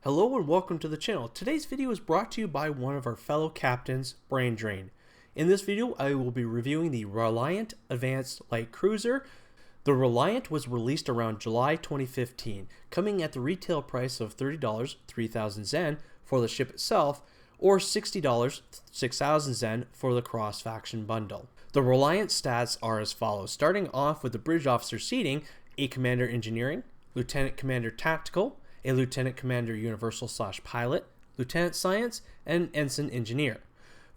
Hello and welcome to the channel. Today's video is brought to you by one of our fellow captains, Brain Drain. In this video, I will be reviewing the Reliant Advanced Light Cruiser. The Reliant was released around July 2015, coming at the retail price of $30, 3,000 Zen for the ship itself, or $60, 6,000 Zen for the cross-faction bundle. The Reliant stats are as follows, starting off with the Bridge Officer seating, a Commander Engineering, Lieutenant Commander Tactical, a Lieutenant Commander Universal/Pilot, Lieutenant Science, and Ensign Engineer.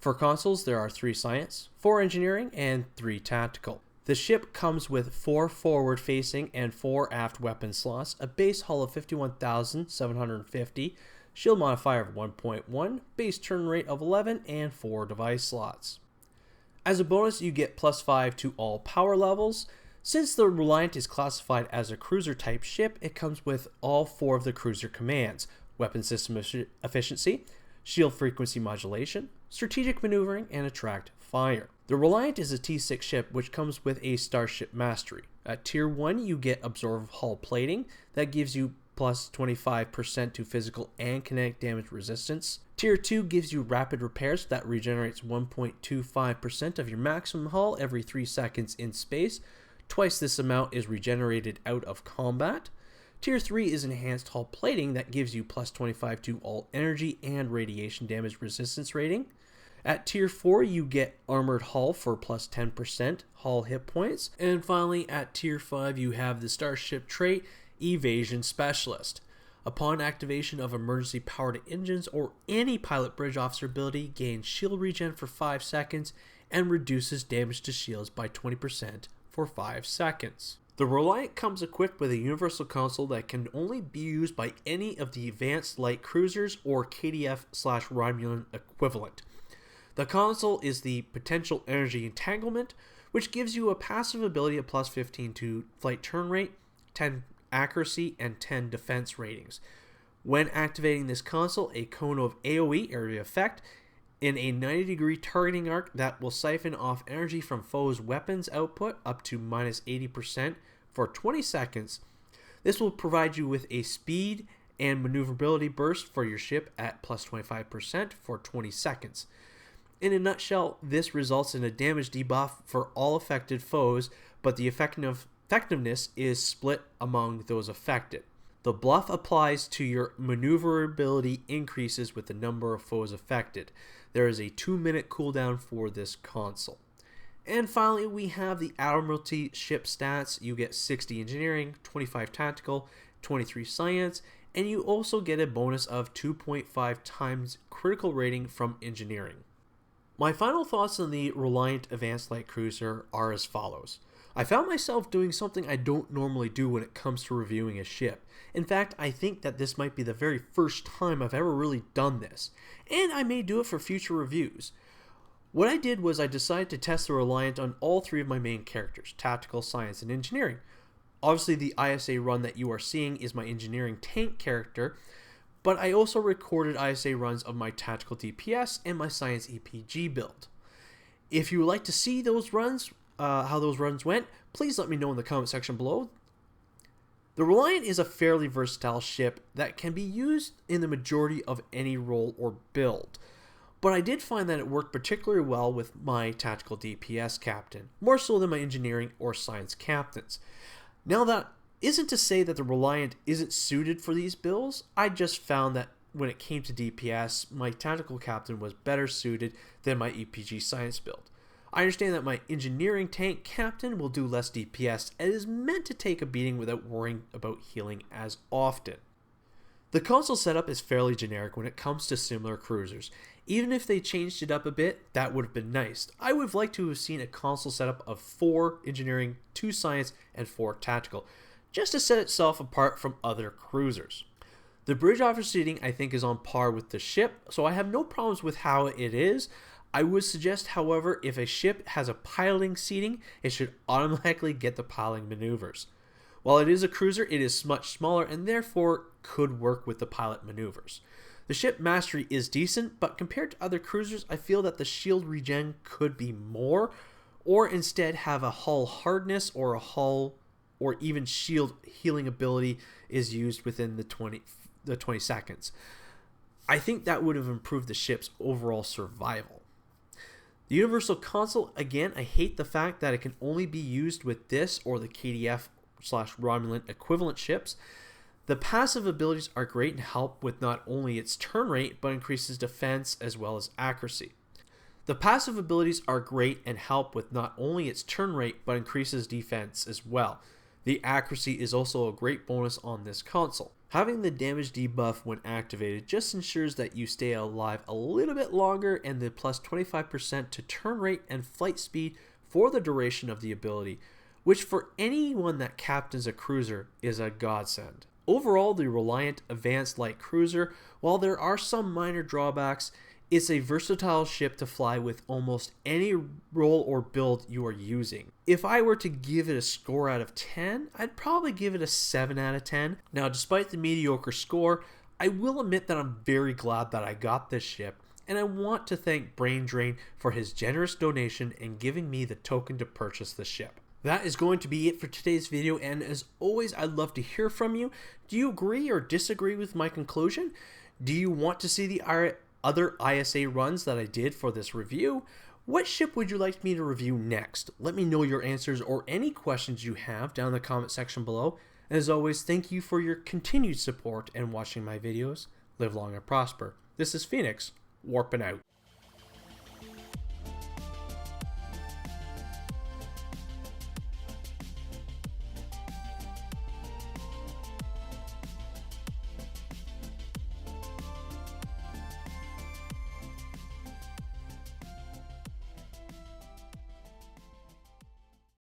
For consoles, there are 3 Science, 4 Engineering, and 3 Tactical. The ship comes with 4 forward-facing and 4 aft weapon slots, a base hull of 51,750, shield modifier of 1.1, base turn rate of 11, and 4 device slots. As a bonus, you get +5 to all power levels. Since the Reliant is classified as a cruiser-type ship, it comes with all 4 of the cruiser commands: weapon system efficiency, shield frequency modulation, strategic maneuvering, and attract fire. The Reliant is a T6 ship which comes with a Starship Mastery. At Tier 1, you get Absorb Hull Plating, that gives you plus 25% to physical and kinetic damage resistance. Tier 2 gives you Rapid Repairs that regenerates 1.25% of your maximum hull every 3 seconds in space. Twice this amount is regenerated out of combat. Tier 3 is Enhanced Hull Plating that gives you plus 25 to all energy and radiation damage resistance rating. At Tier 4 you get Armored Hull for plus 10% hull hit points. And finally at Tier 5 you have the Starship trait Evasion Specialist. Upon activation of emergency powered engines or any pilot bridge officer ability, gains shield regen for 5 seconds and reduces damage to shields by 20% for 5 seconds. The Reliant comes equipped with a universal console that can only be used by any of the advanced light cruisers or KDF/Romulan equivalent. The console is the Potential Energy Entanglement, which gives you a passive ability of plus 15 to flight turn rate, 10 accuracy, and 10 defense ratings. When activating this console, a cone of AoE area effect in a 90-degree targeting arc that will siphon off energy from foes' weapons output up to minus 80% for 20 seconds. This will provide you with a speed and maneuverability burst for your ship at plus 25% for 20 seconds. In a nutshell, this results in a damage debuff for all affected foes, but the effectiveness is split among those affected. The buff applies to your maneuverability increases with the number of foes affected. There is a 2-minute cooldown for this console. And finally, we have the Admiralty ship stats. You get 60 Engineering, 25 Tactical, 23 Science, and you also get a bonus of 2.5 times critical rating from Engineering. My final thoughts on the Reliant Advanced Light Cruiser are as follows. I found myself doing something I don't normally do when it comes to reviewing a ship. In fact, I think that this might be the very first time I've ever really done this, and I may do it for future reviews. What I did was I decided to test the Reliant on all 3 of my main characters, Tactical, Science, and Engineering. Obviously the ISA run that you are seeing is my Engineering tank character, but I also recorded ISA runs of my Tactical DPS and my Science EPG build. If you would like to see those runs, how those runs went, please let me know in the comment section below. The Reliant is a fairly versatile ship that can be used in the majority of any role or build, but I did find that it worked particularly well with my Tactical DPS captain, more so than my Engineering or Science captains. Now that isn't to say that the Reliant isn't suited for these builds. I just found that when it came to DPS, my Tactical captain was better suited than my EPG Science build. I understand that my Engineering tank captain will do less DPS and is meant to take a beating without worrying about healing as often. The console setup is fairly generic when it comes to similar cruisers. Even if they changed it up a bit, that would have been nice. I would have liked to have seen a console setup of 4 Engineering, 2 Science, and 4 Tactical, just to set itself apart from other cruisers. The bridge officer seating I think is on par with the ship, so I have no problems with how it is. I would suggest, however, if a ship has a piloting seating, it should automatically get the piloting maneuvers. While it is a cruiser, it is much smaller and therefore could work with the pilot maneuvers. The ship mastery is decent, but compared to other cruisers, I feel that the shield regen could be more, or instead have a hull hardness or a hull or even shield healing ability is used within the the 20 seconds. I think that would have improved the ship's overall survival. The Universal Console, again, I hate the fact that it can only be used with this or the KDF/Romulan equivalent ships. The passive abilities are great and help with not only its turn rate, but increases defense as well as accuracy. The passive abilities are great and help with not only its turn rate, but increases defense as well. The accuracy is also a great bonus on this console. Having the damage debuff when activated just ensures that you stay alive a little bit longer, and the plus 25% to turn rate and flight speed for the duration of the ability, which for anyone that captains a cruiser is a godsend. Overall, the Reliant Advanced Light Cruiser, while there are some minor drawbacks, it's a versatile ship to fly with almost any role or build you are using. If I were to give it a score out of 10, I'd probably give it a 7 out of 10. Now, despite the mediocre score, I will admit that I'm very glad that I got this ship, and I want to thank Brain Drain for his generous donation and giving me the token to purchase the ship. That is going to be it for today's video, and as always, I'd love to hear from you. Do you agree or disagree with my conclusion? Do you want to see the other ISA runs that I did for this review? What ship would you like me to review next? Let me know your answers or any questions you have down in the comment section below. And as always, thank you for your continued support and watching my videos. Live long and prosper. This is Phoenix, warping out.